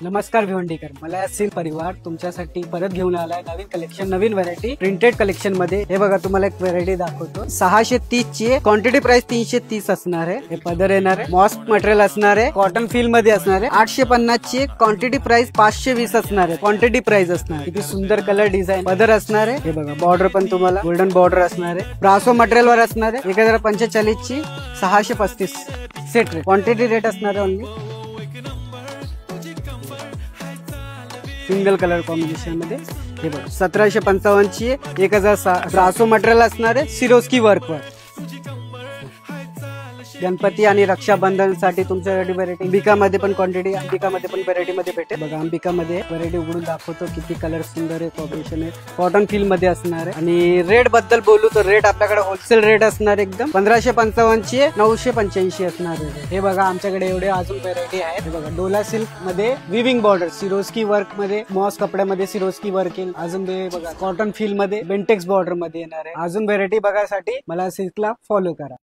नमस्कार भिवंडीकर, मला सिल्क परिवार तुमच्यासाठी परत घेऊन आलाय नवीन कलेक्शन, नवीन व्हरायटी प्रिंटेड कलेक्शन मध्ये। हे बघा तुम्हाला एक व्हरायटी दाखवतो। 630 ची क्वांटिटी प्राइस 330 असणार आहे। हे पदर येणार आहे, मॉस्क मटेरियल असणार आहे, कॉटन फील मध्ये असणार आहे। 850 ची क्वांटिटी प्राइस 520 असणार आहे, क्वांटिटी प्राइस असणार आहे। किती सुंदर कलर डिझाइन पदर असणार आहे। हे बघा बॉर्डर पण तुम्हाला गोल्डन बॉर्डर असणार आहे, ब्रासो मटेरियल वर असणार आहे। 1045 ची 635 सेट रेट, क्वांटिटी रेट असणार आहे ओनली सिंगल कलर कॉम्बिनेशन मध्ये। हे बघा 1755 ची 1006 ब्रासो मटेरियल असणार आहे, सिरोस्की वर्क वर। गणपती आणि रक्षाबंधन साठी तुमच्यासाठी व्हरायटी अंबिका मध्ये पण क्वांटिटी, अंबिका मध्ये पण व्हरायटी मध्ये भेटेल। बघा अंबिका मध्ये व्हरायटी उघडून दाखवतो, किती कलर सुंदर आहे, कॉम्बिनेशन आहे, कॉटन फील मध्ये असणार आहे। आणि रेट बद्दल बोलू तर रेट आपल्याकडे होलसेल रेट असणार एकदम 1555 ची 985 असणार आहे। हे बघा आमच्याकडे एवढे अजून व्हरायटी आहेत। हे बघा डोला सिल्क मध्ये विविंग बॉर्डर, सिरोस्की वर्क मध्ये, मॉस कपड्यामध्ये सिरोस्की वर्क येईल। अजून हे बघा कॉटन फील मध्ये बेंटेक्स बॉर्डर मध्ये येणार आहे। अजून व्हरायटी बघायसाठी मला सिल्कला फॉलो करा।